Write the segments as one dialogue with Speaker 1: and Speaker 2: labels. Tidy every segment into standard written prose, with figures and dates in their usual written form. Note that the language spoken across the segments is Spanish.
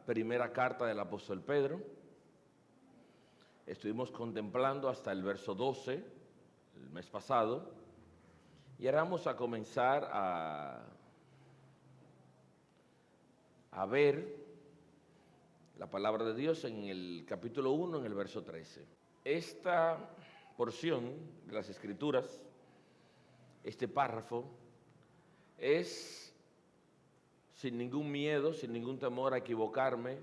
Speaker 1: primera carta del apóstol Pedro. Estuvimos contemplando hasta el verso 12 el mes pasado y ahora vamos a comenzar a ver la palabra de Dios en el capítulo 1, en el verso 13. Esta porción de las Escrituras, este párrafo, es, sin ningún miedo, sin ningún temor a equivocarme,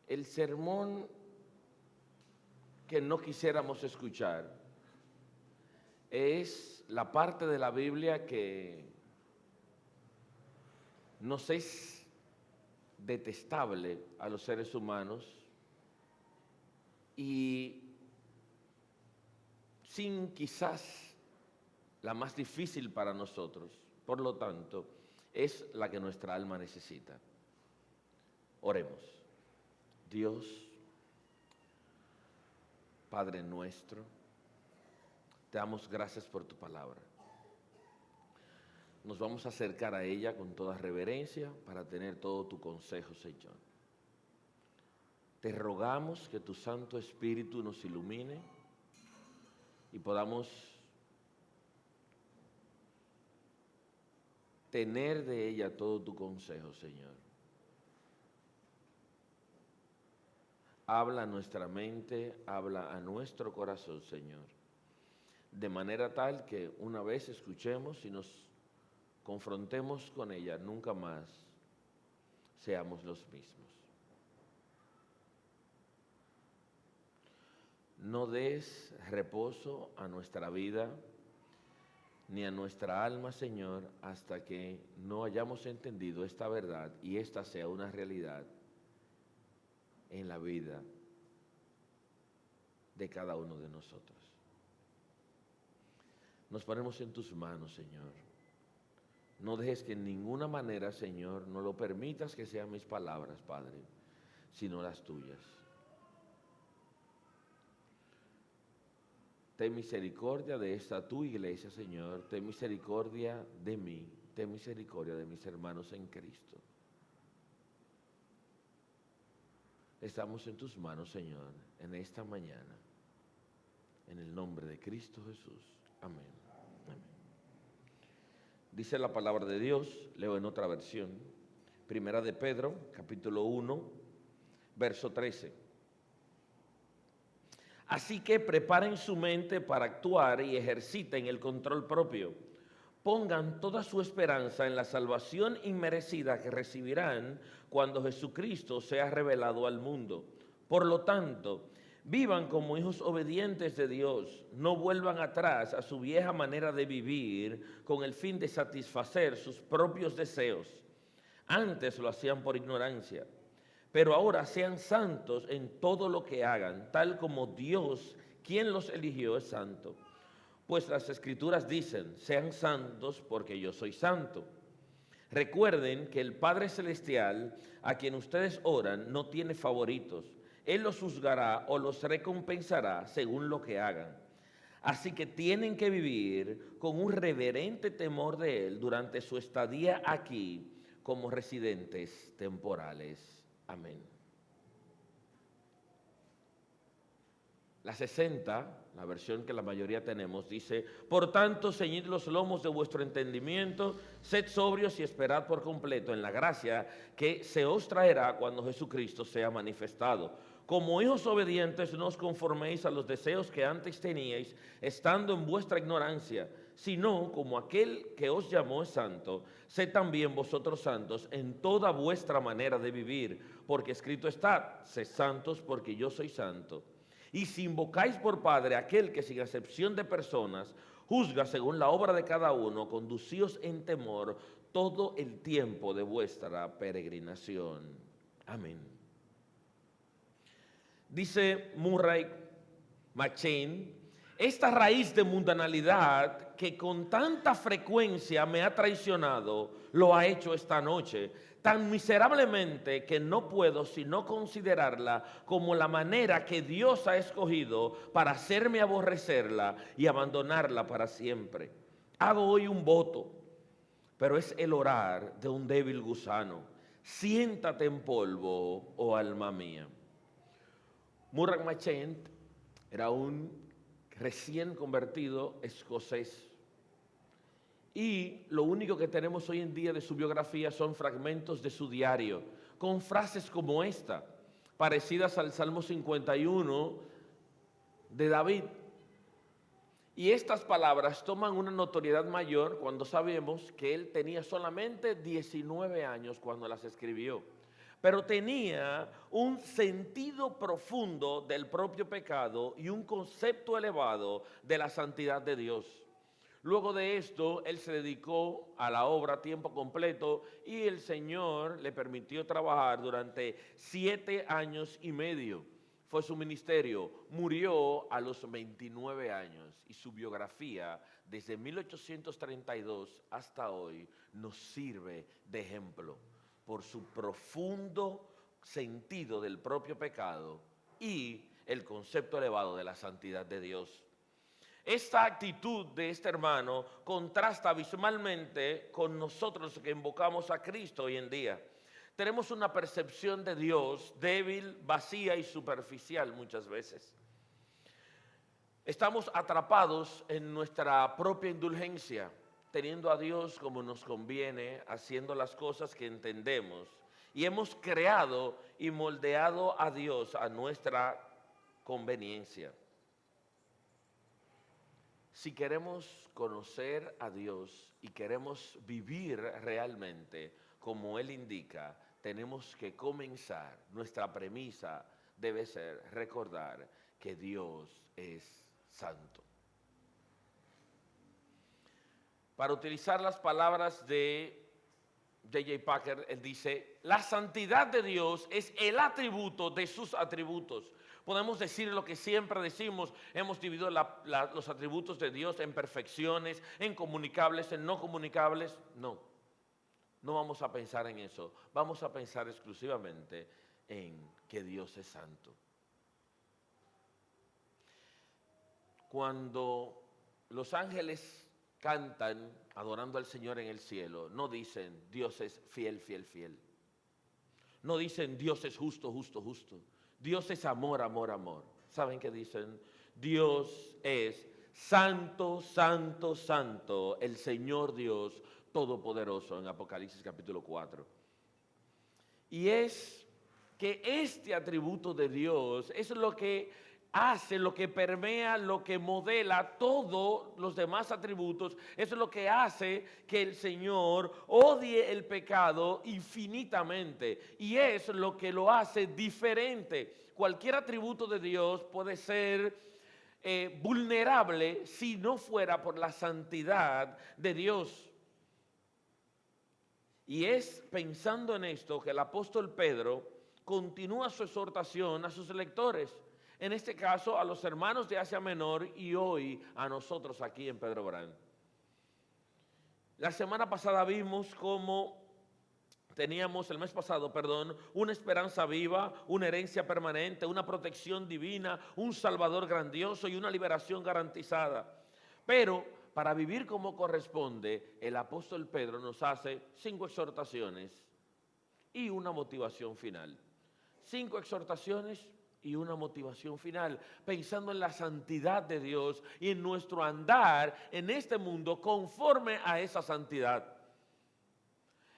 Speaker 1: el sermón que no quisiéramos escuchar. Es la parte de la Biblia que nos es detestable a los seres humanos y sin quizás la más difícil para nosotros. Por lo tanto, es la que nuestra alma necesita. Oremos. Dios, Padre nuestro, te damos gracias por tu palabra. Nos vamos a acercar a ella con toda reverencia para tener todo tu consejo, Señor. Te rogamos que tu Santo Espíritu nos ilumine y podamos tener de ella todo tu consejo, Señor. Habla a nuestra mente, habla a nuestro corazón, Señor, de manera tal que una vez escuchemos y nos confrontemos con ella, nunca más seamos los mismos. No des reposo a nuestra vida ni a nuestra alma, Señor, hasta que no hayamos entendido esta verdad y esta sea una realidad en la vida de cada uno de nosotros. Nos ponemos en tus manos, Señor. No dejes que en ninguna manera, Señor, no lo permitas que sean mis palabras, Padre, sino las tuyas. Ten misericordia de esta tu iglesia, Señor. Ten misericordia de mí. Ten misericordia de mis hermanos en Cristo. Estamos en tus manos, Señor, en esta mañana. En el nombre de Cristo Jesús. Amén. Amén. Dice la palabra de Dios, leo en otra versión, Primera de Pedro, capítulo 1, verso 13. Así que preparen su mente para actuar y ejerciten el control propio. Pongan toda su esperanza en la salvación inmerecida que recibirán cuando Jesucristo sea revelado al mundo. Por lo tanto, vivan como hijos obedientes de Dios, no vuelvan atrás a su vieja manera de vivir con el fin de satisfacer sus propios deseos. Antes lo hacían por ignorancia, pero ahora sean santos en todo lo que hagan, tal como Dios, quien los eligió, es santo. Pues las Escrituras dicen, sean santos porque yo soy santo. Recuerden que el Padre Celestial, a quien ustedes oran, no tiene favoritos. Él los juzgará o los recompensará según lo que hagan. Así que tienen que vivir con un reverente temor de Él durante su estadía aquí como residentes temporales. Amén. La 60, la versión que la mayoría tenemos, dice: por tanto, ceñid los lomos de vuestro entendimiento, sed sobrios y esperad por completo en la gracia que se os traerá cuando Jesucristo sea manifestado. Como hijos obedientes, no os conforméis a los deseos que antes teníais, estando en vuestra ignorancia, sino como aquel que os llamó es santo, sed también vosotros santos en toda vuestra manera de vivir, porque escrito está: sed santos porque yo soy santo. Y si invocáis por Padre aquel que sin acepción de personas juzga según la obra de cada uno, conducíos en temor todo el tiempo de vuestra peregrinación. Amén. Dice Murray McCheyne: esta raíz de mundanalidad que con tanta frecuencia me ha traicionado, lo ha hecho esta noche, tan miserablemente que no puedo sino considerarla como la manera que Dios ha escogido para hacerme aborrecerla y abandonarla para siempre. Hago hoy un voto, pero es el orar de un débil gusano. siéntate en polvo, oh alma mía. Murray Machant era un recién convertido escocés. Y lo único que tenemos hoy en día de su biografía son fragmentos de su diario, con frases como esta, parecidas al Salmo 51 de David. Y estas palabras toman una notoriedad mayor cuando sabemos que él tenía solamente 19 años cuando las escribió, pero tenía un sentido profundo del propio pecado y un concepto elevado de la santidad de Dios. Luego de esto, él se dedicó a la obra a tiempo completo y el Señor le permitió trabajar durante 7 años y medio. Fue su ministerio. Murió a los 29 años y su biografía desde 1832 hasta hoy nos sirve de ejemplo por su profundo sentido del propio pecado y el concepto elevado de la santidad de Dios. Esta actitud de este hermano contrasta abismalmente con nosotros que invocamos a Cristo hoy en día. Tenemos una percepción de Dios débil, vacía y superficial muchas veces. Estamos atrapados en nuestra propia indulgencia, teniendo a Dios como nos conviene, haciendo las cosas que entendemos. Y hemos creado y moldeado a Dios a nuestra conveniencia. Si queremos conocer a Dios y queremos vivir realmente como Él indica, tenemos que comenzar. Nuestra premisa debe ser recordar que Dios es santo. Para utilizar las palabras de J.J. Packer, él dice, la santidad de Dios es el atributo de sus atributos. Podemos decir lo que siempre decimos, hemos dividido los atributos de Dios en perfecciones, en comunicables, en no comunicables. No, no vamos a pensar en eso. Vamos a pensar exclusivamente en que Dios es santo. Cuando los ángeles cantan adorando al Señor en el cielo, no dicen Dios es fiel, fiel, fiel. No dicen Dios es justo, justo, justo. Dios es amor, amor, amor. ¿Saben qué dicen? Dios es santo, santo, santo, el Señor Dios Todopoderoso en Apocalipsis capítulo 4. Y es que este atributo de Dios es lo que hace, lo que permea, lo que modela todos los demás atributos. Eso es lo que hace que el Señor odie el pecado infinitamente. Y es lo que lo hace diferente. Cualquier atributo de Dios puede ser vulnerable si no fuera por la santidad de Dios. Y es pensando en esto que el apóstol Pedro continúa su exhortación a sus lectores. En este caso a los hermanos de Asia Menor y hoy a nosotros aquí en Pedro Brand. La semana pasada vimos cómo teníamos, el mes pasado, una esperanza viva, una herencia permanente, una protección divina, un Salvador grandioso y una liberación garantizada. Pero para vivir como corresponde, el apóstol Pedro nos hace 5 exhortaciones y una motivación final. 5 exhortaciones y una motivación final, pensando en la santidad de Dios y en nuestro andar en este mundo conforme a esa santidad.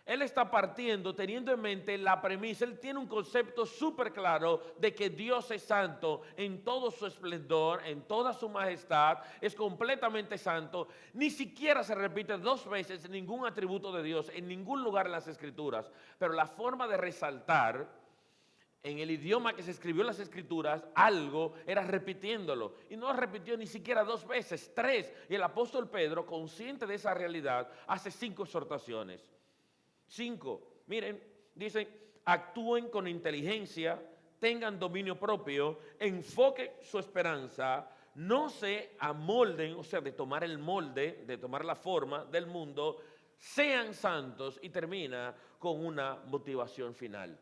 Speaker 1: Él está partiendo teniendo en mente la premisa, él tiene un concepto súper claro de que Dios es santo en todo su esplendor, en toda su majestad, es completamente santo. Ni siquiera se repite 2 veces ningún atributo de Dios en ningún lugar en las Escrituras, pero la forma de resaltar en el idioma que se escribió en las Escrituras, algo era repitiéndolo. Y no lo repitió ni siquiera 2 veces, 3. Y el apóstol Pedro, consciente de esa realidad, hace 5 exhortaciones. 5, miren, dicen, actúen con inteligencia, tengan dominio propio, enfoquen su esperanza, no se amolden, o sea, de tomar el molde, de tomar la forma del mundo, sean santos, y termina con una motivación final.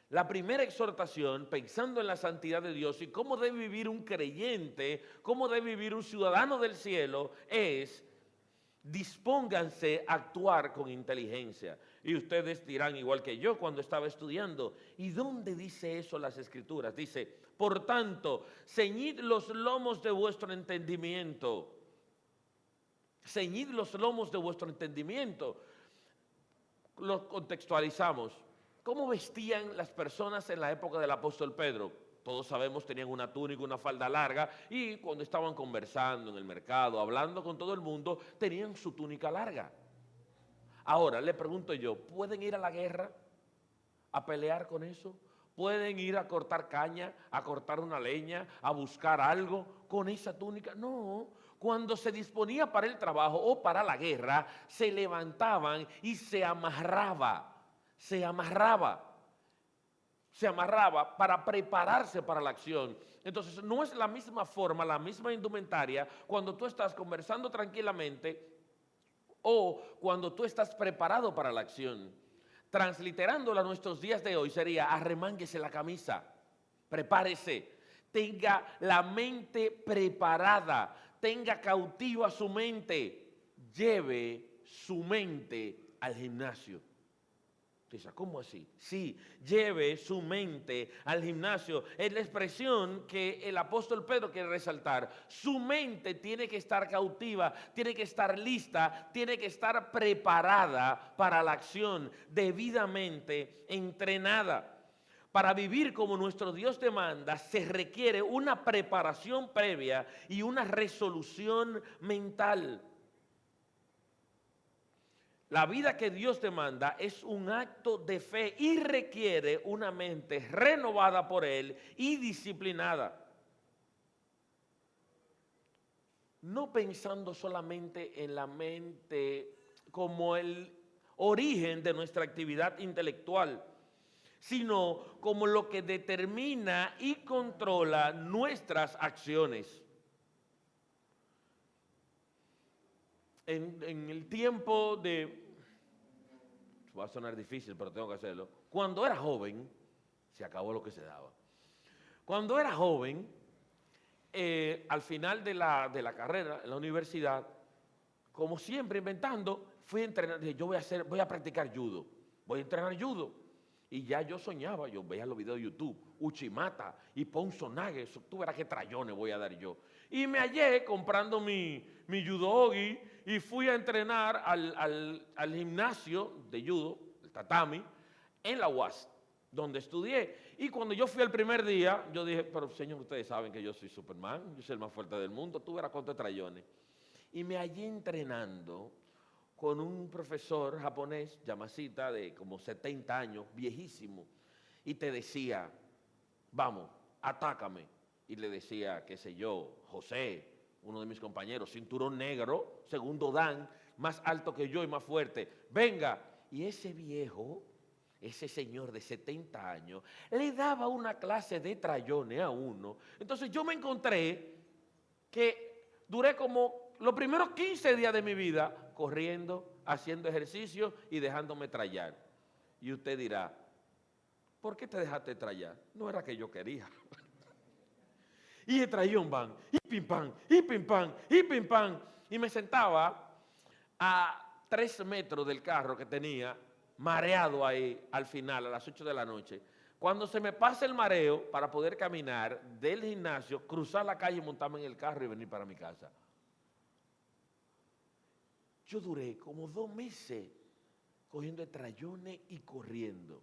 Speaker 1: La primera exhortación, pensando en la santidad de Dios y cómo debe vivir un creyente, cómo debe vivir un ciudadano del cielo, es dispónganse a actuar con inteligencia. Y ustedes dirán igual que yo cuando estaba estudiando. ¿Y dónde dice eso las Escrituras? Dice, por tanto, ceñid los lomos de vuestro entendimiento. Ceñid los lomos de vuestro entendimiento. Lo contextualizamos. ¿Cómo vestían las personas en la época del apóstol Pedro? Todos sabemos, tenían una túnica, una falda larga, y cuando estaban conversando en el mercado, hablando con todo el mundo, tenían su túnica larga. Ahora, le pregunto yo, ¿pueden ir a la guerra a pelear con eso? ¿Pueden ir a cortar caña, a cortar una leña, a buscar algo con esa túnica? No. Cuando se disponía para el trabajo o para la guerra, se levantaban y se amarraba para prepararse para la acción. Entonces, no es la misma forma, la misma indumentaria cuando tú estás conversando tranquilamente o cuando tú estás preparado para la acción. Transliterándola a nuestros días de hoy sería: arremánguese la camisa, prepárese, tenga la mente preparada, tenga cautiva su mente, lleve su mente al gimnasio. ¿Cómo así? Sí, lleve su mente al gimnasio. Es la expresión que el apóstol Pedro quiere resaltar. Su mente tiene que estar cautiva, tiene que estar lista, tiene que estar preparada para la acción, debidamente entrenada. Para vivir como nuestro Dios demanda, se requiere una preparación previa y una resolución mental. La vida que Dios demanda es un acto de fe y requiere una mente renovada por Él y disciplinada. No pensando solamente en la mente como el origen de nuestra actividad intelectual, sino como lo que determina y controla nuestras acciones. En el tiempo de, va a sonar difícil, pero tengo que hacerlo. Cuando era joven, se acabó lo que se daba. Cuando era joven, al final de la carrera, en la universidad, como siempre inventando, fui a entrenar. Dije, yo voy a practicar judo, voy a entrenar judo. Y ya yo soñaba, yo veía los videos de YouTube, Uchimata y Ponsonage, tú verás qué trayones voy a dar yo. Y me hallé comprando mi judogi y fui a entrenar al gimnasio de judo, el tatami, en la UAS, donde estudié. Y cuando yo fui el primer día, yo dije, pero señor, ustedes saben que yo soy Superman, yo soy el más fuerte del mundo, tú verás cuántos trayones. Y me hallé entrenando con un profesor japonés, Yamashita, de como 70 años, viejísimo, y te decía, vamos, atácame. Y le decía, qué sé yo, José, uno de mis compañeros, cinturón negro, segundo dan, más alto que yo y más fuerte, venga. Y ese viejo, ese señor de 70 años, le daba una clase de trayones a uno. Entonces yo me encontré que duré como los primeros 15 días de mi vida corriendo, haciendo ejercicio y dejándome trallar. Y usted dirá, ¿por qué te dejaste trallar? No era que yo quería. Y el trayón van, y pim pam, y pim pam, y pim pam. Y me sentaba a 3 metros del carro que tenía, mareado ahí al final, a las 8 de la noche. Cuando se me pasa el mareo, para poder caminar del gimnasio, cruzar la calle, montarme en el carro y venir para mi casa. Yo duré como 2 meses cogiendo trayones y corriendo.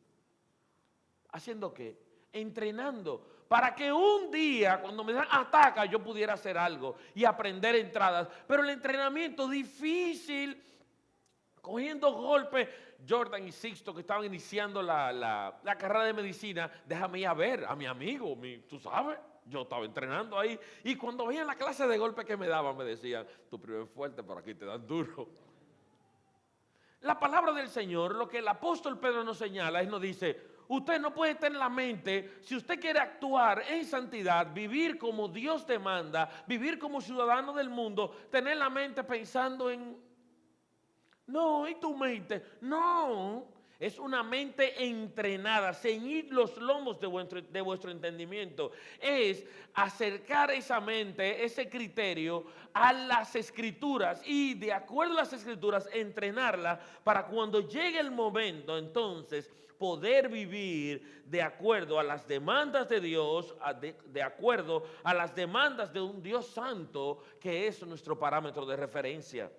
Speaker 1: ¿Haciendo qué? Entrenando. Para que un día, cuando me dan ataca, yo pudiera hacer algo y aprender entradas. Pero el entrenamiento difícil, cogiendo golpes. Jordan y Sixto, que estaban iniciando la carrera de medicina, déjame ir a ver a mi amigo, tú sabes. Yo estaba entrenando ahí y cuando veían la clase de golpes que me daban, me decían, tu primero es fuerte, pero aquí te dan duro. La palabra del Señor, lo que el apóstol Pedro nos señala, él nos dice, usted no puede tener en la mente, si usted quiere actuar en santidad, vivir como Dios te manda, vivir como ciudadano del mundo, tener la mente pensando en, no, ¿y tu mente? No, Es una mente entrenada. Ceñid los lomos de vuestro entendimiento. Es acercar esa mente, ese criterio a las escrituras y de acuerdo a las escrituras entrenarla para cuando llegue el momento entonces poder vivir de acuerdo a las demandas de Dios, de acuerdo a las demandas de un Dios santo que es nuestro parámetro de referencia.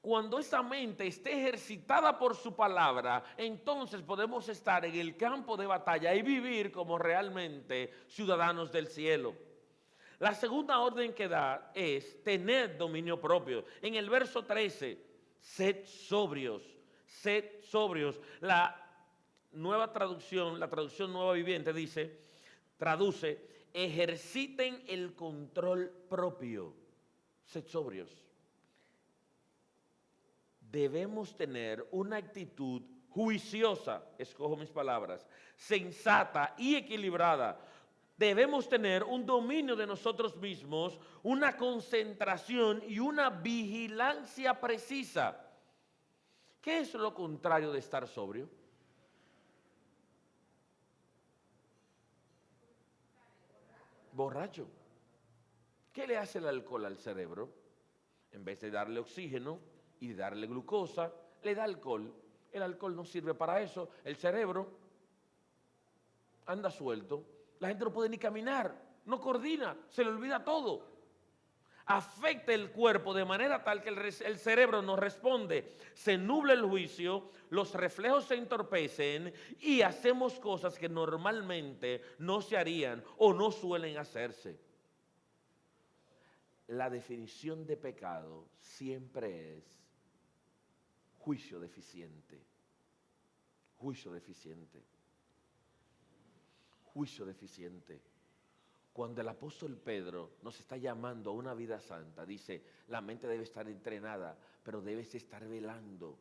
Speaker 1: Cuando esa mente esté ejercitada por su palabra, entonces podemos estar en el campo de batalla y vivir como realmente ciudadanos del cielo. La segunda orden que da es tener dominio propio. En el verso 13, sed sobrios, sed sobrios. La nueva traducción, la traducción nueva viviente traduce, ejerciten el control propio, sed sobrios. Debemos tener una actitud juiciosa, escojo mis palabras, sensata y equilibrada. Debemos tener un dominio de nosotros mismos, una concentración y una vigilancia precisa. ¿Qué es lo contrario de estar sobrio? Borracho. ¿Qué le hace el alcohol al cerebro? En vez de darle oxígeno y de darle glucosa, le da alcohol. El alcohol no sirve para eso. El cerebro anda suelto. La gente no puede ni caminar, no coordina, se le olvida todo. Afecta el cuerpo de manera tal que el cerebro no responde. Se nubla el juicio, los reflejos se entorpecen y hacemos cosas que normalmente no se harían o no suelen hacerse. La definición de pecado siempre es juicio deficiente. Juicio deficiente. Juicio deficiente. Cuando el apóstol Pedro nos está llamando a una vida santa, dice, la mente debe estar entrenada, pero debes estar velando.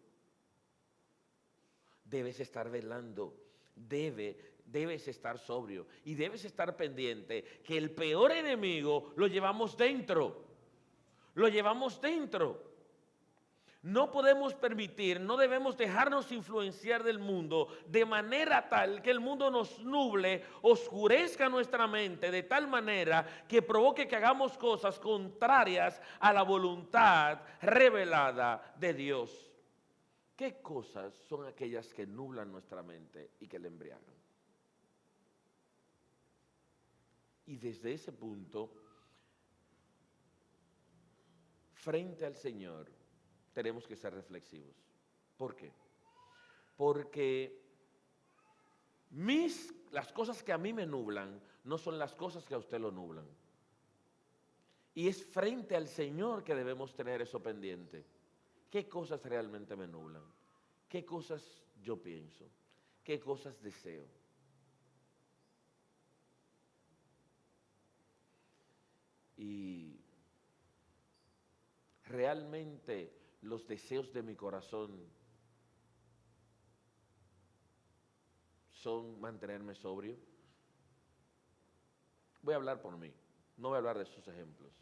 Speaker 1: Debes estar velando. Debes estar sobrio y debes estar pendiente que el peor enemigo lo llevamos dentro. Lo llevamos dentro. No podemos permitir, no debemos dejarnos influenciar del mundo de manera tal que el mundo nos nuble, oscurezca nuestra mente de tal manera que provoque que hagamos cosas contrarias a la voluntad revelada de Dios. ¿Qué cosas son aquellas que nublan nuestra mente y que la embriagan? Y desde ese punto, frente al Señor, tenemos que ser reflexivos. ¿Por qué? Porque las cosas que a mí me nublan no son las cosas que a usted lo nublan. Y es frente al Señor que debemos tener eso pendiente. ¿Qué cosas realmente me nublan? ¿Qué cosas yo pienso? ¿Qué cosas deseo? Y realmente los deseos de mi corazón son mantenerme sobrio. Voy a hablar por mí, no voy a hablar de sus ejemplos.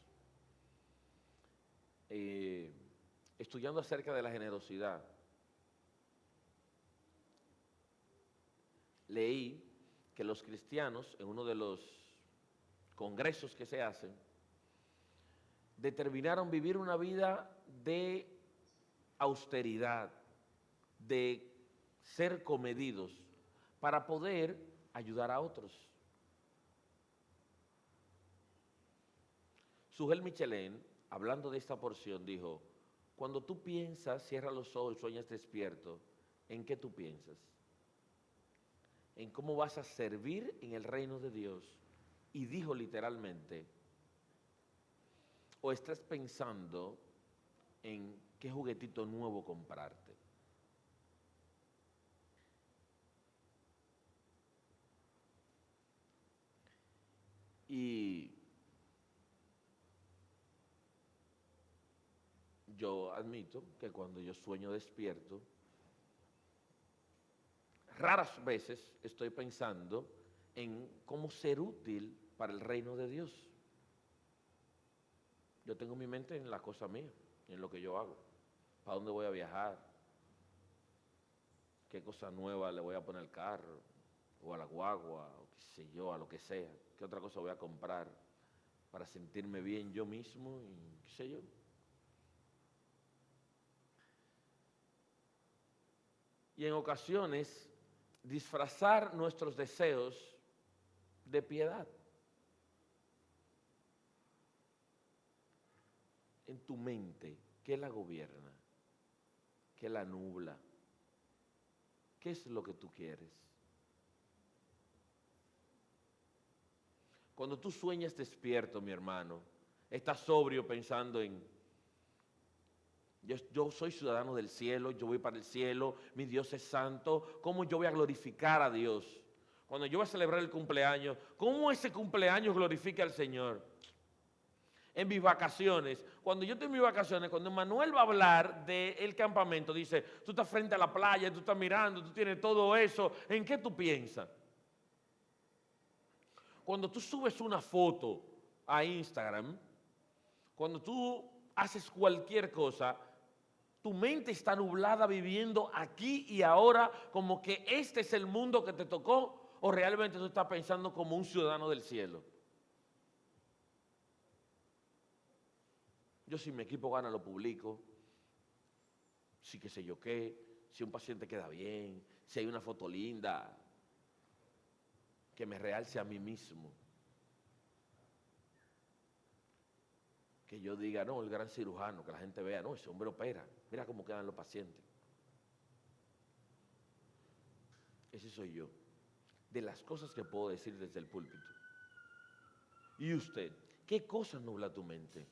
Speaker 1: Estudiando acerca de la generosidad, leí que los cristianos, en uno de los congresos que se hacen, determinaron vivir una vida de austeridad, de ser comedidos, para poder ayudar a otros. Sujel Michelin, hablando de esta porción, dijo, cuando tú piensas, cierra los ojos y sueñas despierto, ¿en qué tú piensas? En cómo vas a servir en el reino de Dios. Y dijo literalmente, o estás pensando en qué juguetito nuevo comprarte. Y yo admito que cuando yo sueño despierto, raras veces estoy pensando en cómo ser útil para el reino de Dios. Yo tengo mi mente en la cosa mía, en lo que yo hago, para dónde voy a viajar, qué cosa nueva le voy a poner al carro, o a la guagua, o qué sé yo, a lo que sea. ¿Qué otra cosa voy a comprar para sentirme bien yo mismo y qué sé yo? Y en ocasiones disfrazar nuestros deseos de piedad. En tu mente, ¿qué la gobierna? ¿Qué la nubla? ¿Qué es lo que tú quieres? Cuando tú sueñas despierto, mi hermano, estás sobrio pensando en, yo soy ciudadano del cielo, yo voy para el cielo, mi Dios es santo, ¿cómo yo voy a glorificar a Dios? Cuando yo voy a celebrar el cumpleaños, ¿cómo ese cumpleaños glorifica al Señor? En mis vacaciones, cuando yo estoy en mis vacaciones, cuando Manuel va a hablar del campamento, dice, tú estás frente a la playa, tú estás mirando, tú tienes todo eso, ¿en qué tú piensas? Cuando tú subes una foto a Instagram, cuando tú haces cualquier cosa, tu mente está nublada viviendo aquí y ahora como que este es el mundo que te tocó o realmente tú estás pensando como un ciudadano del cielo. Yo si mi equipo gana lo publico, si qué sé yo qué, si un paciente queda bien, si hay una foto linda, que me realce a mí mismo. Que yo diga, no, el gran cirujano, que la gente vea, no, ese hombre opera, mira cómo quedan los pacientes. Ese soy yo, de las cosas que puedo decir desde el púlpito. ¿Y usted? ¿Qué cosas nubla tu mente?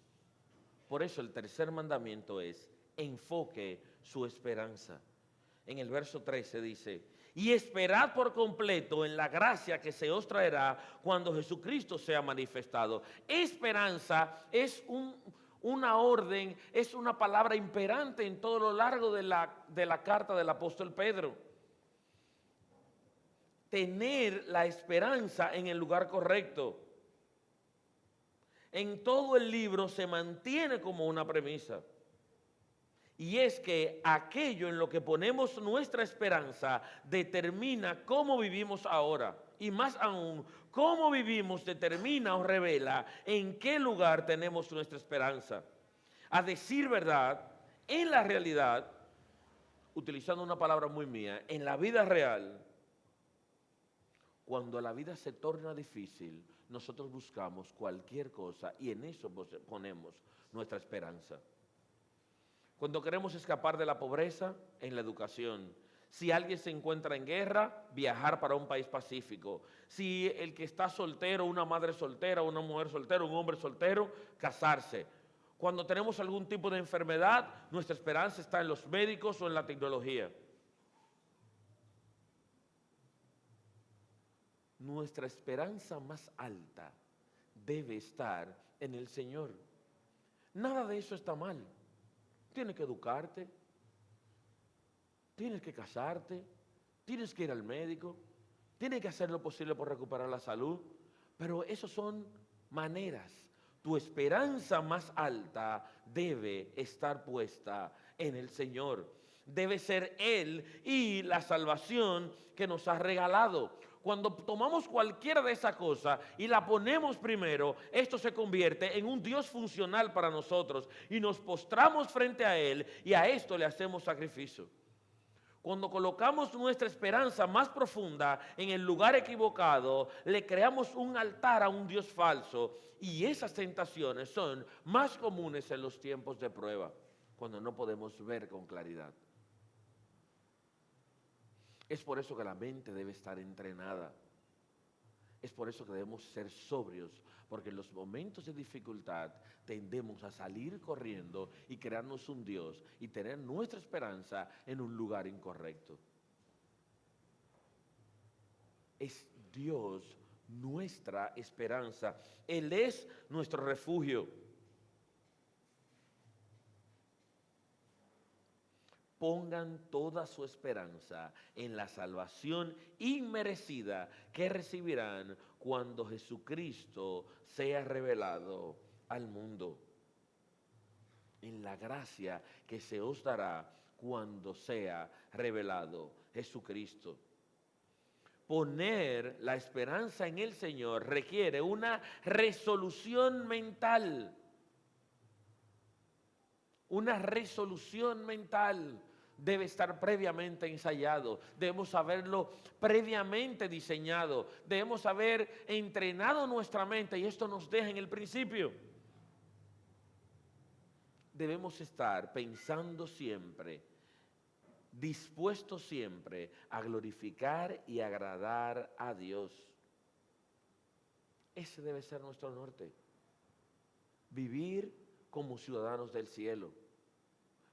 Speaker 1: Por eso el tercer mandamiento es, enfoque su esperanza. En el verso 13 dice, y esperad por completo en la gracia que se os traerá cuando Jesucristo sea manifestado. Esperanza es una orden, es una palabra imperante en todo lo largo de la carta del apóstol Pedro. Tener la esperanza en el lugar correcto. En todo el libro se mantiene como una premisa. Y es que aquello en lo que ponemos nuestra esperanza determina cómo vivimos ahora. Y más aún, cómo vivimos determina o revela en qué lugar tenemos nuestra esperanza. A decir verdad, en la realidad, utilizando una palabra muy mía, en la vida real, cuando la vida se torna difícil, nosotros buscamos cualquier cosa y en eso ponemos nuestra esperanza. Cuando queremos escapar de la pobreza, en la educación. Si alguien se encuentra en guerra, viajar para un país pacífico. Si el que está soltero, una madre soltera, una mujer soltera, un hombre soltero, casarse. Cuando tenemos algún tipo de enfermedad, nuestra esperanza está en los médicos o en la tecnología. Nuestra esperanza más alta debe estar en el Señor. Nada de eso está mal. Tienes que educarte, tienes que casarte, tienes que ir al médico, tienes que hacer lo posible por recuperar la salud, pero eso son maneras. Tu esperanza más alta debe estar puesta en el Señor. Debe ser Él y la salvación que nos ha regalado. Cuando tomamos cualquiera de esas cosas y la ponemos primero, esto se convierte en un Dios funcional para nosotros y nos postramos frente a Él y a esto le hacemos sacrificio. Cuando colocamos nuestra esperanza más profunda en el lugar equivocado, le creamos un altar a un Dios falso y esas tentaciones son más comunes en los tiempos de prueba, cuando no podemos ver con claridad. Es por eso que la mente debe estar entrenada. Es por eso que debemos ser sobrios, porque en los momentos de dificultad tendemos a salir corriendo y crearnos un Dios y tener nuestra esperanza en un lugar incorrecto. Es Dios nuestra esperanza. Él es nuestro refugio. Pongan toda su esperanza en la salvación inmerecida que recibirán cuando Jesucristo sea revelado al mundo. En la gracia que se os dará cuando sea revelado Jesucristo. Poner la esperanza en el Señor requiere una resolución mental. Una resolución mental debe estar previamente ensayado, debemos haberlo previamente diseñado, debemos haber entrenado nuestra mente y esto nos deja en el principio. Debemos estar pensando siempre, dispuestos siempre a glorificar y agradar a Dios. Ese debe ser nuestro norte. Vivir como ciudadanos del cielo.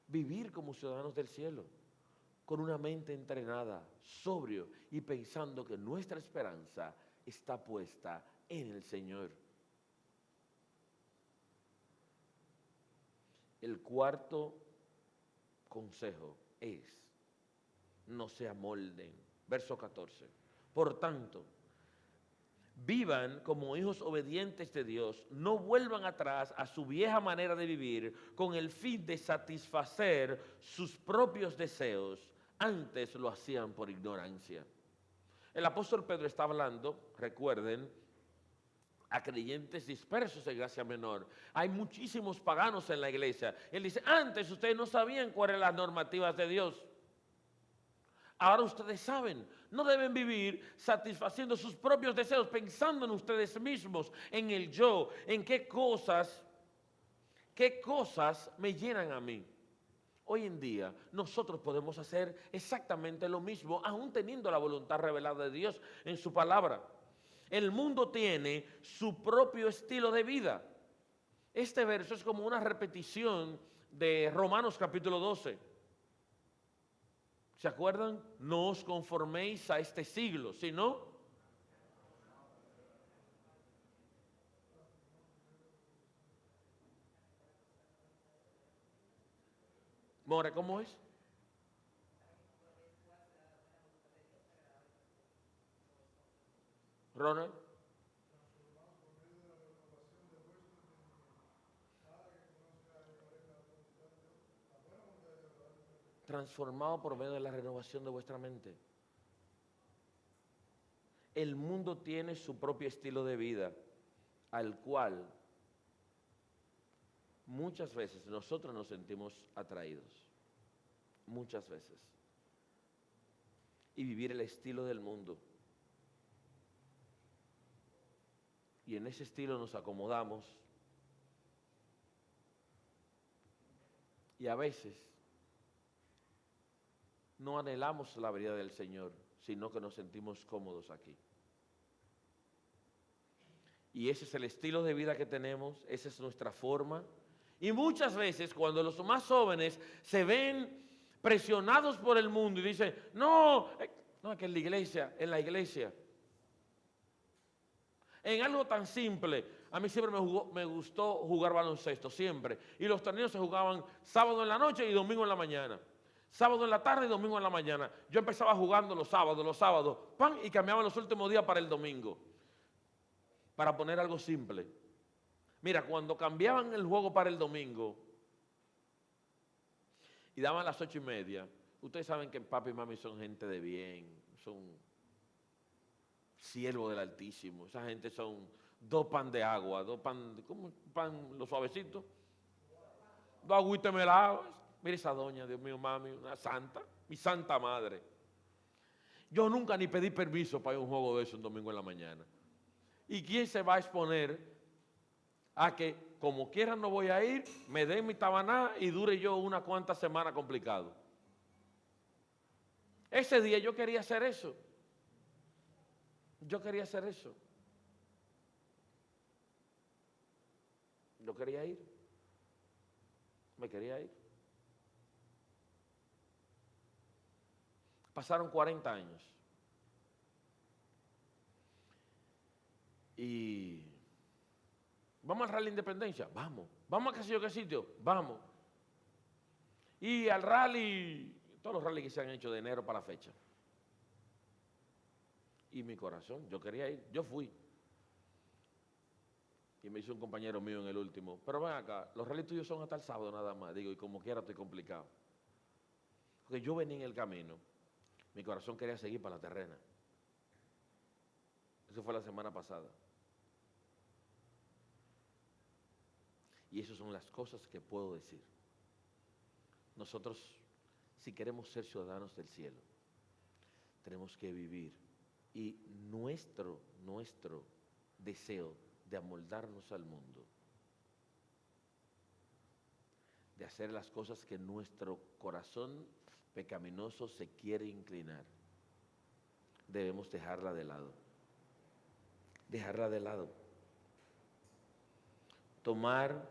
Speaker 1: Vivir como ciudadanos del cielo, con una mente entrenada, sobrio y pensando que nuestra esperanza está puesta en el Señor. El cuarto consejo es: no se amolden. Verso 14. Por tanto, vivan como hijos obedientes de Dios, no vuelvan atrás a su vieja manera de vivir con el fin de satisfacer sus propios deseos. Antes lo hacían por ignorancia. El apóstol Pedro está hablando, recuerden, a creyentes dispersos en Asia Menor. Hay muchísimos paganos en la iglesia. Él dice, antes ustedes no sabían cuáles eran las normativas de Dios. Ahora ustedes saben, no deben vivir satisfaciendo sus propios deseos, pensando en ustedes mismos, en el yo, en qué cosas me llenan a mí. Hoy en día nosotros podemos hacer exactamente lo mismo, aún teniendo la voluntad revelada de Dios en su palabra. El mundo tiene su propio estilo de vida. Este verso es como una repetición de Romanos capítulo 12. ¿Se acuerdan? No os conforméis a este siglo, sino More, ¿cómo es? Ronald. Transformado por medio de la renovación de vuestra mente. El mundo tiene su propio estilo de vida, al cual muchas veces nosotros nos sentimos atraídos. Muchas veces. Y vivir el estilo del mundo. Y en ese estilo nos acomodamos. Y a veces no anhelamos la venida del Señor, sino que nos sentimos cómodos aquí. Y ese es el estilo de vida que tenemos, esa es nuestra forma. Y muchas veces cuando los más jóvenes se ven presionados por el mundo y dicen, no, es que en la iglesia, en algo tan simple, a mí siempre me gustó jugar baloncesto, siempre. Y los torneos se jugaban sábado en la noche y domingo en la mañana. Sábado en la tarde y domingo en la mañana. Yo empezaba jugando los sábados, ¡pam! Y cambiaba los últimos días para el domingo. Para poner algo simple. Mira, cuando cambiaban el juego para el domingo y daban las 8:30, ustedes saben que papi y mami son gente de bien, son siervos del Altísimo. Esa gente son 2 pan de agua, 2 pan, ¿cómo? Pan, los suavecitos. 2 agüitas meladas. Mira esa doña, Dios mío, mami, una santa, mi santa madre. Yo nunca ni pedí permiso para ir a un juego de eso un domingo en la mañana. ¿Y quién se va a exponer a que, como quiera no voy a ir, me den mi tabaná y dure yo una cuantas semanas complicado? Ese día yo quería hacer eso. Yo quería hacer eso. Yo quería ir. Me quería ir. Pasaron 40 años. Y vamos al Rally Independencia, vamos. Vamos a qué sitio, vamos. Y al rally, todos los rallies que se han hecho de enero para la fecha. Y mi corazón, yo quería ir, yo fui. Y me hizo un compañero mío en el último, pero ven acá, los rallies tuyos son hasta el sábado nada más. Digo, y como quiera estoy complicado. Porque yo venía en el camino, mi corazón quería seguir para la terrena. Eso fue la semana pasada. Y esas son las cosas que puedo decir. Nosotros, si queremos ser ciudadanos del cielo, tenemos que vivir. Y nuestro deseo de amoldarnos al mundo, de hacer las cosas que nuestro corazón pecaminoso se quiere inclinar, debemos dejarla de lado. Dejarla de lado. Tomar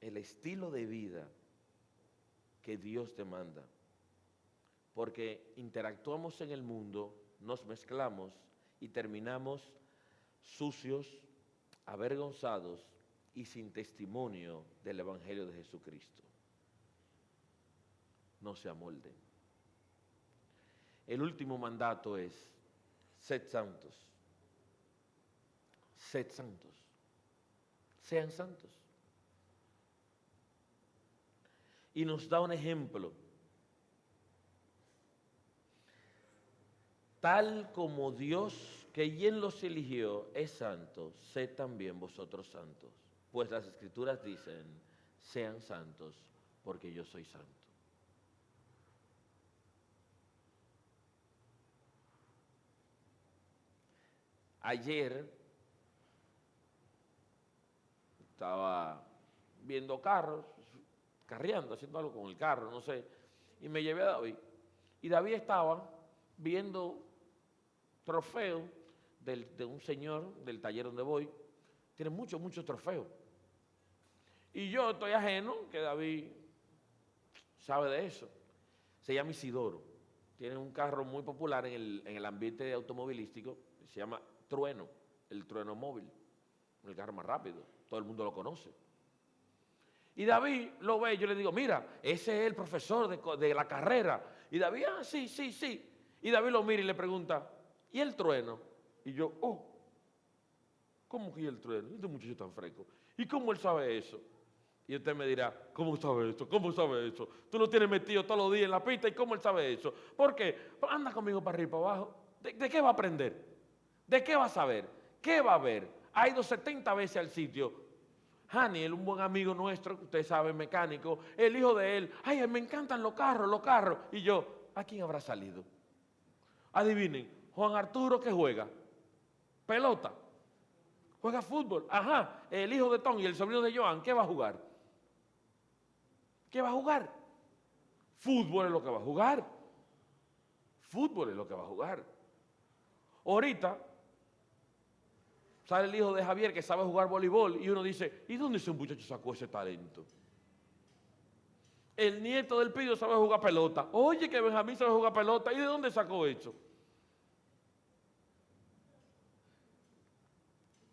Speaker 1: el estilo de vida que Dios demanda. Porque interactuamos en el mundo, nos mezclamos y terminamos sucios, avergonzados y sin testimonio del Evangelio de Jesucristo. No se amolden. El último mandato es: sed santos. Sed santos. Sean santos. Y nos da un ejemplo. Tal como Dios, que quien los eligió, es santo, sed también vosotros santos. Pues las Escrituras dicen: sean santos, porque yo soy santo. Ayer estaba viendo carros, carreando, haciendo algo con el carro, no sé, y me llevé a David. Y David estaba viendo trofeos de un señor del taller donde voy. Tiene muchos trofeos. Y yo estoy ajeno, que David sabe de eso. Se llama Isidoro. Tiene un carro muy popular en el ambiente automovilístico, se llama Trueno, el Trueno móvil, el carro más rápido. Todo el mundo lo conoce. Y David lo ve, yo le digo: mira, ese es el profesor de la carrera. Y David: ah, sí. Y David lo mira y le pregunta: ¿y el trueno? Y yo: oh, ¿cómo que el trueno? Este muchacho tan fresco. ¿Y cómo él sabe eso? Y usted me dirá: ¿cómo sabe eso? ¿Cómo sabe eso? Tú lo tienes metido todos los días en la pista, ¿y cómo él sabe eso? ¿Por qué? Pues anda conmigo para arriba y para abajo. ¿De qué va a aprender? ¿De qué va a saber? ¿Qué va a ver? Ha ido 70 veces al sitio. Haniel, un buen amigo nuestro, usted sabe, mecánico, el hijo de él: ay, me encantan los carros. Y yo: ¿a quién habrá salido? Adivinen, Juan Arturo, ¿qué juega? Pelota. Juega fútbol. Ajá, el hijo de Tom y el sobrino de Joan, ¿qué va a jugar? ¿Qué va a jugar? Fútbol es lo que va a jugar. Fútbol es lo que va a jugar. Ahorita sale el hijo de Javier que sabe jugar voleibol y uno dice: ¿y dónde ese muchacho sacó ese talento? El nieto del Pido sabe jugar pelota. Oye, que Benjamín sabe jugar pelota. ¿Y de dónde sacó eso?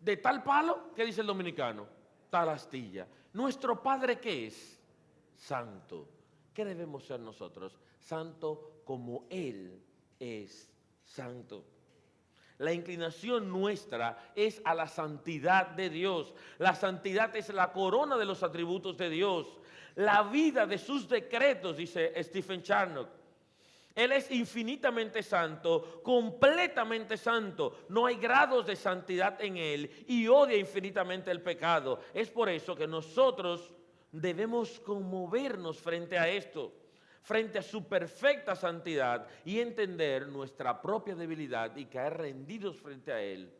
Speaker 1: De tal palo, ¿qué dice el dominicano? Tal astilla. ¿Nuestro Padre qué es? Santo. ¿Qué debemos ser nosotros? Santo como Él es santo. La inclinación nuestra es a la santidad de Dios. La santidad es la corona de los atributos de Dios. La vida de sus decretos, dice Stephen Charnock. Él es infinitamente santo, completamente santo. No hay grados de santidad en Él y odia infinitamente el pecado. Es por eso que nosotros debemos conmovernos frente a esto, frente a su perfecta santidad, y entender nuestra propia debilidad y caer rendidos frente a Él.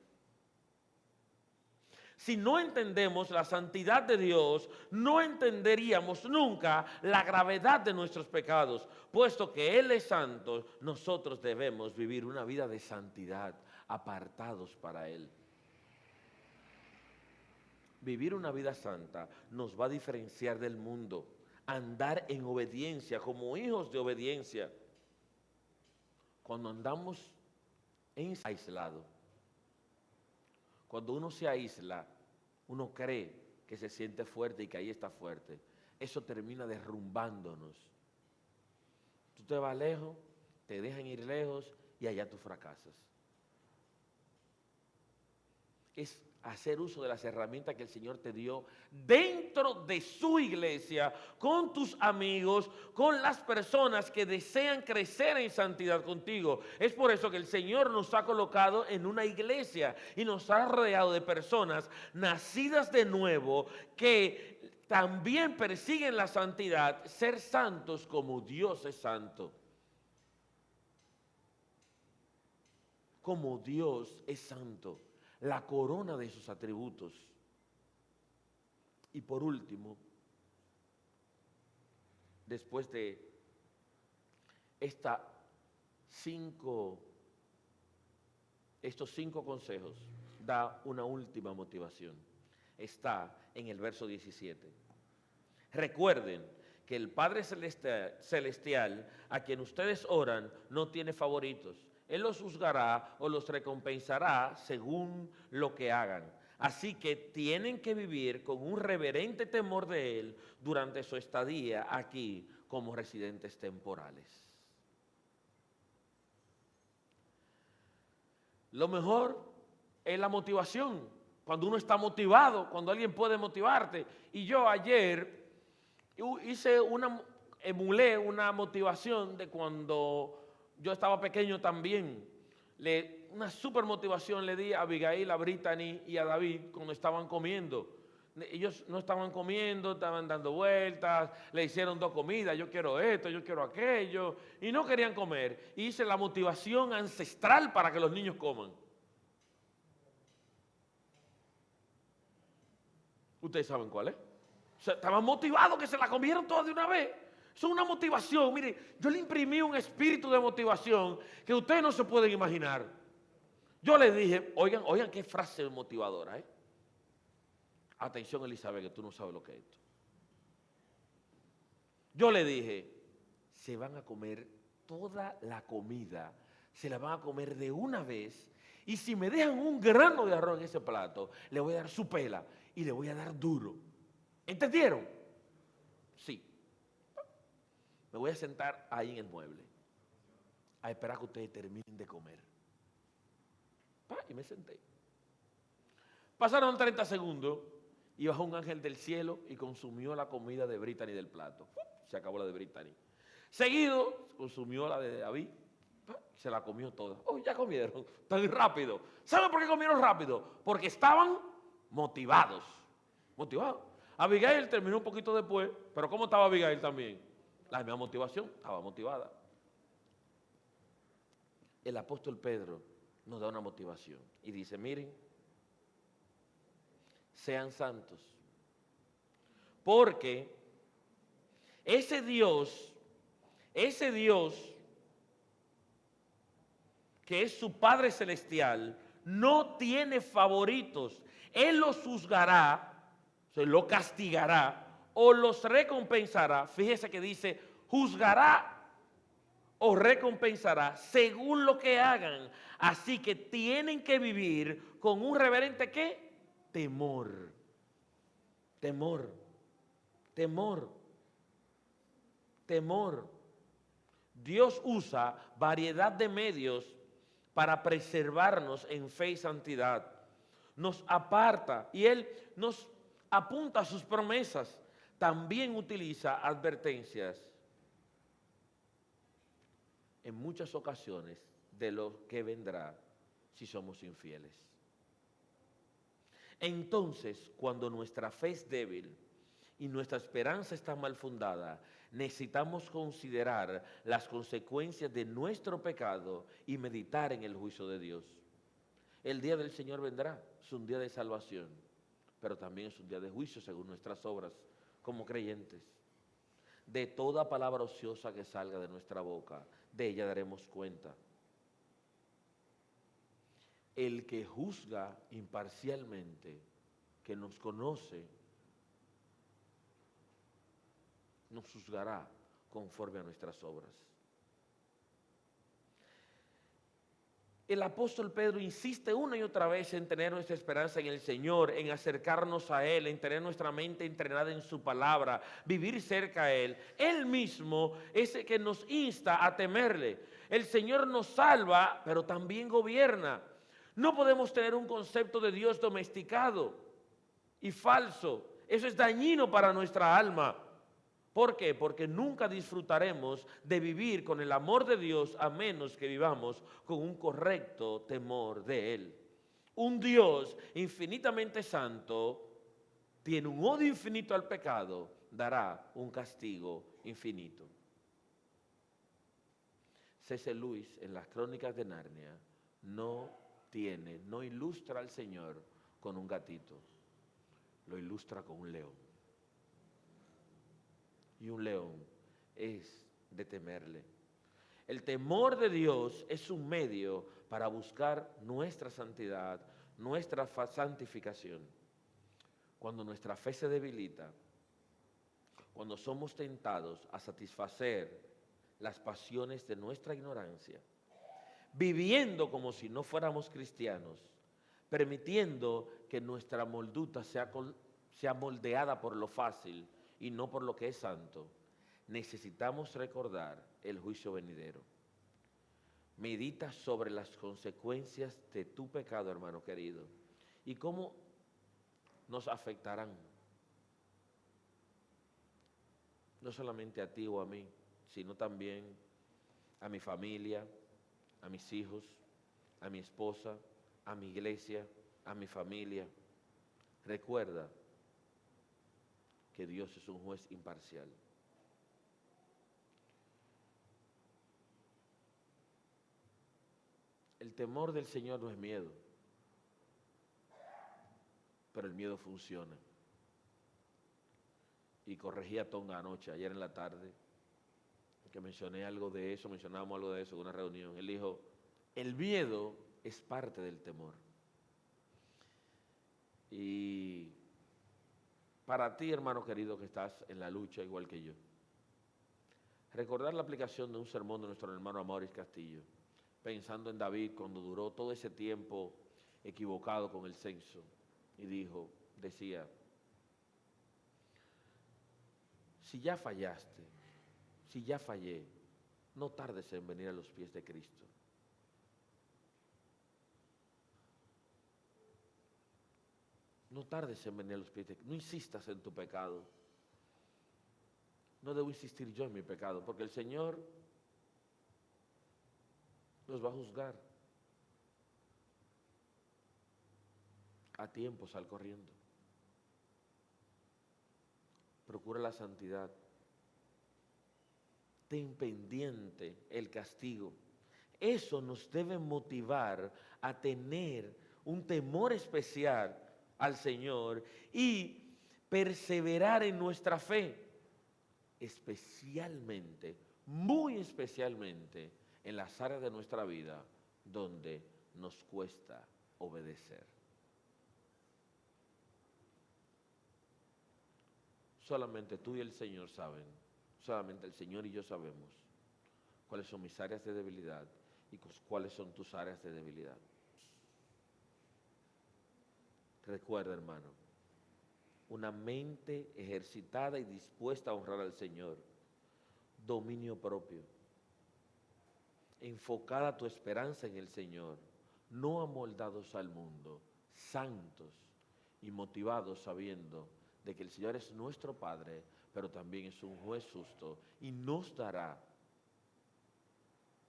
Speaker 1: Si no entendemos la santidad de Dios, no entenderíamos nunca la gravedad de nuestros pecados. Puesto que Él es santo, nosotros debemos vivir una vida de santidad, apartados para Él. Vivir una vida santa nos va a diferenciar del mundo. Andar en obediencia, como hijos de obediencia. Cuando andamos aislados, cuando uno se aísla, uno cree que se siente fuerte y que ahí está fuerte. Eso termina derrumbándonos. Tú te vas lejos, te dejan ir lejos y allá tú fracasas. Es hacer uso de las herramientas que el Señor te dio dentro de su iglesia, con tus amigos, con las personas que desean crecer en santidad contigo. Es por eso que el Señor nos ha colocado en una iglesia y nos ha rodeado de personas nacidas de nuevo que también persiguen la santidad, ser santos como Dios es santo. Como Dios es santo, la corona de sus atributos. Y por último, después de estos 5 consejos, da una última motivación. Está en el verso 17. Recuerden que el Padre Celestial, a quien ustedes oran, no tiene favoritos. Él los juzgará o los recompensará según lo que hagan. Así que tienen que vivir con un reverente temor de Él durante su estadía aquí como residentes temporales. Lo mejor es la motivación. Cuando uno está motivado, cuando alguien puede motivarte. Y yo ayer emulé una motivación de cuando yo estaba pequeño también. Una super motivación le di a Abigail, a Brittany y a David cuando estaban comiendo. Ellos no estaban comiendo, estaban dando vueltas, le hicieron 2 comidas, yo quiero esto, yo quiero aquello, y no querían comer. Hice la motivación ancestral para que los niños coman. Ustedes saben cuál es. O sea, estaban motivados que se la comieron todas de una vez. Eso es una motivación. Mire, yo le imprimí un espíritu de motivación que ustedes no se pueden imaginar. Yo les dije, oigan qué frase motivadora, ¿eh? Atención, Elizabeth, que tú no sabes lo que es esto. Yo le dije, se van a comer toda la comida, se la van a comer de una vez, y si me dejan un grano de arroz en ese plato, le voy a dar su pela y le voy a dar duro. ¿Entendieron? Sí. Me voy a sentar ahí en el mueble a esperar que ustedes terminen de comer. Y me senté. Pasaron 30 segundos y bajó un ángel del cielo y consumió la comida de Brittany del plato. Se acabó la de Brittany. Seguido, consumió la de David. Se la comió toda. Ya comieron tan rápido. ¿Saben por qué comieron rápido? Porque estaban motivados. Motivados. Abigail terminó un poquito después, pero ¿cómo estaba Abigail también? La misma motivación, estaba motivada. El apóstol Pedro nos da una motivación y dice, miren, sean santos, porque ese Dios que es su Padre Celestial, no tiene favoritos. Él los juzgará, se lo castigará o los recompensará. Fíjese que dice, juzgará o recompensará según lo que hagan. Así que tienen que vivir con un reverente ¿qué? Temor. Temor. Temor. Temor. Dios usa variedad de medios para preservarnos en fe y santidad. Nos aparta y Él nos apunta a sus promesas. También utiliza advertencias en muchas ocasiones de lo que vendrá si somos infieles. Entonces, cuando nuestra fe es débil y nuestra esperanza está mal fundada, necesitamos considerar las consecuencias de nuestro pecado y meditar en el juicio de Dios. El día del Señor vendrá, es un día de salvación, pero también es un día de juicio según nuestras obras como creyentes. De toda palabra ociosa que salga de nuestra boca, de ella daremos cuenta. El que juzga imparcialmente, que nos conoce, nos juzgará conforme a nuestras obras. El apóstol Pedro insiste una y otra vez en tener nuestra esperanza en el Señor, en acercarnos a Él, en tener nuestra mente entrenada en su palabra, vivir cerca a Él. Él mismo es el que nos insta a temerle. El Señor nos salva, pero también gobierna. No podemos tener un concepto de Dios domesticado y falso. Eso es dañino para nuestra alma. ¿Por qué? Porque nunca disfrutaremos de vivir con el amor de Dios a menos que vivamos con un correcto temor de Él. Un Dios infinitamente santo tiene un odio infinito al pecado, dará un castigo infinito. C.S. Lewis en las Crónicas de Narnia no ilustra al Señor con un gatito, lo ilustra con un león. Y un león es de temerle. El temor de Dios es un medio para buscar nuestra santidad, nuestra santificación. Cuando nuestra fe se debilita, cuando somos tentados a satisfacer las pasiones de nuestra ignorancia, viviendo como si no fuéramos cristianos, permitiendo que nuestra molduta sea moldeada por lo fácil y no por lo que es santo, necesitamos recordar el juicio venidero. Medita sobre las consecuencias de tu pecado, hermano querido, y cómo nos afectarán, no solamente a ti o a mí, sino también a mi familia, a mis hijos, a mi esposa, a mi iglesia, a mi familia. Recuerda que Dios es un juez imparcial. El temor del Señor no es miedo, pero el miedo funciona. Y corregí a Tonga anoche, ayer en la tarde, que mencionábamos algo de eso en una reunión. Él dijo, el miedo es parte del temor. Y para ti, hermano querido, que estás en la lucha igual que yo, recordar la aplicación de un sermón de nuestro hermano Amaury Castillo, pensando en David cuando duró todo ese tiempo equivocado con el censo, y decía, si ya fallaste, si ya fallé, no tardes en venir a los pies de Cristo. No tardes en venir a los pies de Cristo. No insistas en tu pecado. No debo insistir yo en mi pecado, porque el Señor nos va a juzgar. A tiempo sal corriendo. Procura la santidad. Ten pendiente el castigo. Eso nos debe motivar a tener un temor especial al Señor y perseverar en nuestra fe, especialmente, muy especialmente, en las áreas de nuestra vida donde nos cuesta obedecer. Solamente tú y el Señor saben, solamente el Señor y yo sabemos cuáles son mis áreas de debilidad y cuáles son tus áreas de debilidad. Recuerda, hermano, una mente ejercitada y dispuesta a honrar al Señor, dominio propio, enfocada tu esperanza en el Señor, no amoldados al mundo, santos y motivados sabiendo de que el Señor es nuestro Padre, pero también es un juez justo y nos dará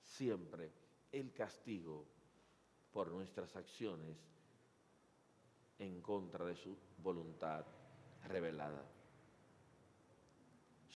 Speaker 1: siempre el castigo por nuestras acciones en contra de su voluntad revelada.